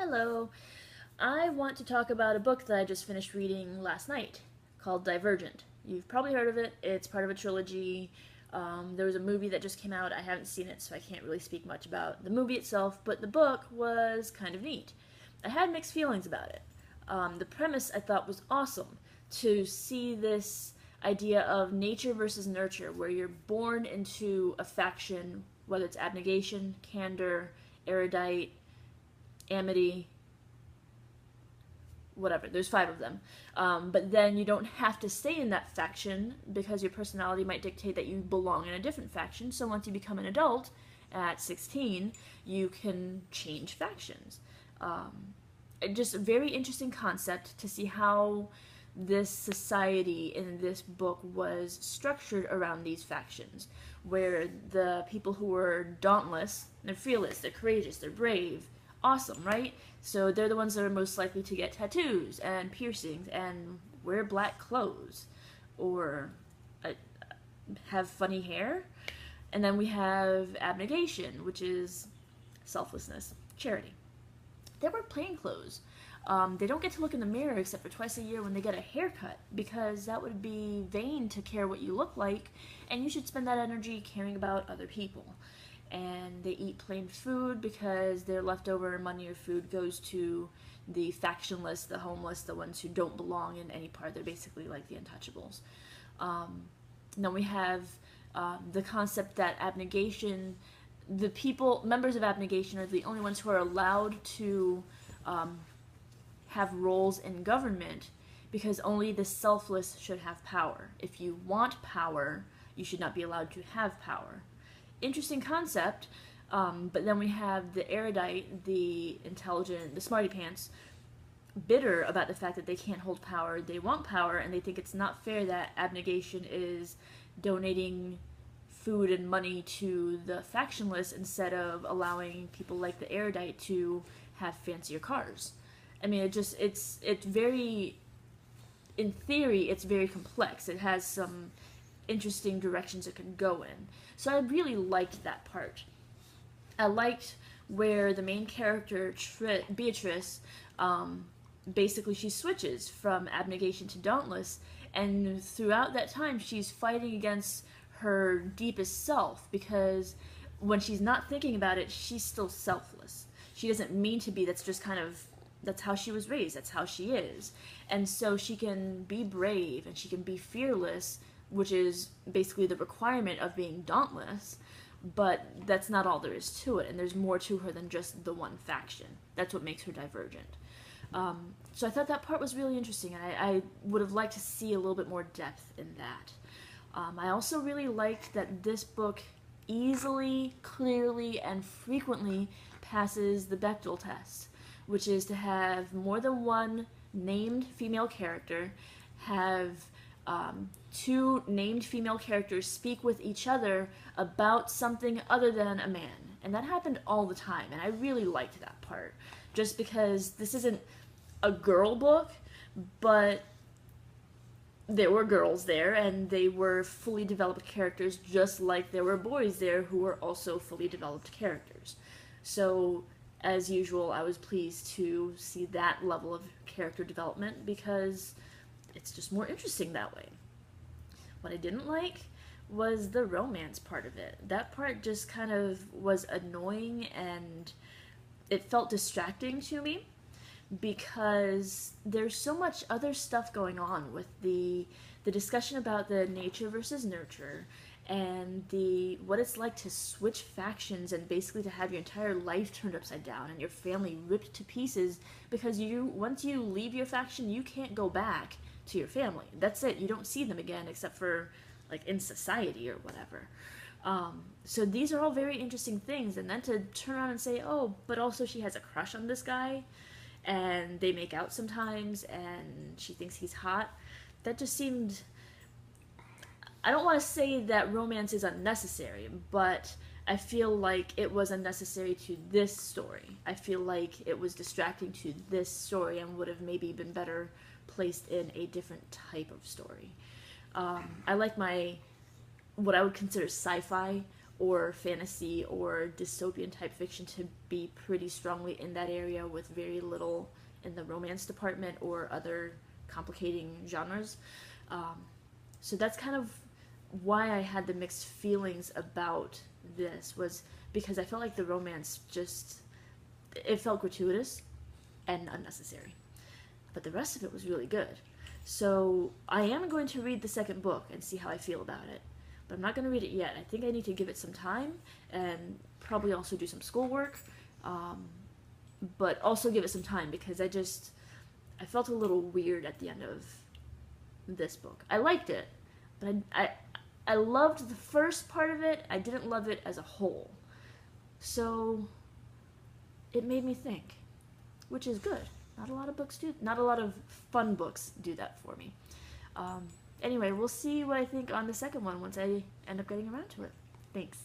Hello. I want to talk about a book that I just finished reading last night called Divergent. You've probably heard of it. It's part of a trilogy. There was a movie that just came out. I haven't seen it, so I can't really speak much about the movie itself, but the book was kind of neat. I had mixed feelings about it. The premise I thought was awesome to see this idea of nature versus nurture, where you're born into a faction, whether it's abnegation, candor, erudite, amity, whatever. There's 5 of them. But then you don't have to stay in that faction because your personality might dictate that you belong in a different faction. So once you become an adult at 16, you can change factions. Just a very interesting concept to see how this society in this book was structured around these factions, where the people who were dauntless, they're fearless, they're courageous, they're brave, awesome, right? So they're the ones that are most likely to get tattoos and piercings and wear black clothes or have funny hair. And then we have abnegation, which is selflessness, charity. They wear plain clothes. They don't get to look in the mirror except for twice a year when they get a haircut, because that would be vain to care what you look like, and you should spend that energy caring about other people. And they eat plain food because their leftover money or food goes to the factionless, the homeless, the ones who don't belong in any part. They're basically like the untouchables. Then we have the concept that abnegation, the people, members of abnegation are the only ones who are allowed to have roles in government, because only the selfless should have power. If you want power, you should not be allowed to have power. Interesting concept, but then we have the erudite, the intelligent, the smarty pants, bitter about the fact that they can't hold power. They want power, and they think it's not fair that abnegation is donating food and money to the factionless instead of allowing people like the erudite to have fancier cars. I mean, it's very, in theory, it's very complex. It has some interesting directions it can go in. So I really liked that part. I liked where the main character, Beatrice, basically she switches from abnegation to dauntless, and throughout that time she's fighting against her deepest self, because when she's not thinking about it, she's still selfless. She doesn't mean to be, that's just kind of, that's how she was raised, that's how she is. And so she can be brave and she can be fearless, which is basically the requirement of being dauntless, but that's not all there is to it, and there's more to her than just the one faction. That's what makes her divergent. So I thought that part was really interesting, and I would have liked to see a little bit more depth in that. I also really liked that this book easily, clearly, and frequently passes the Bechdel test, which is to have more than one named female character, have 2 named female characters speak with each other about something other than a man. And that happened all the time, and I really liked that part. Just because this isn't a girl book, but there were girls there, and they were fully developed characters, just like there were boys there who were also fully developed characters. So, as usual, I was pleased to see that level of character development, because it's just more interesting that way. What I didn't like was the romance part of it. That part just kind of was annoying, and it felt distracting to me, because there's so much other stuff going on with the discussion about the nature versus nurture, and what it's like to switch factions, and basically to have your entire life turned upside down and your family ripped to pieces, because once you leave your faction, you can't go back to your family. That's it. You don't see them again except for like in society or whatever. So these are all very interesting things, and then to turn around and say, oh, but also she has a crush on this guy, and they make out sometimes, and she thinks he's hot. That just seemed... I don't want to say that romance is unnecessary, but I feel like it was unnecessary to this story. I feel like it was distracting to this story and would have maybe been better placed in a different type of story. I like what I would consider sci-fi or fantasy or dystopian type fiction to be pretty strongly in that area with very little in the romance department or other complicating genres. Um, so that's kind of why I had the mixed feelings about this, was because I felt like the romance just, it felt gratuitous and unnecessary. But the rest of it was really good. So I am going to read the second book and see how I feel about it. But I'm not going to read it yet. I think I need to give it some time and probably also do some schoolwork. But also give it some time because I felt a little weird at the end of this book. I liked it, but I loved the first part of it. I didn't love it as a whole. So it made me think, which is good. Not a lot of fun books do that for me. Anyway, we'll see what I think on the second one once I end up getting around to it. Thanks.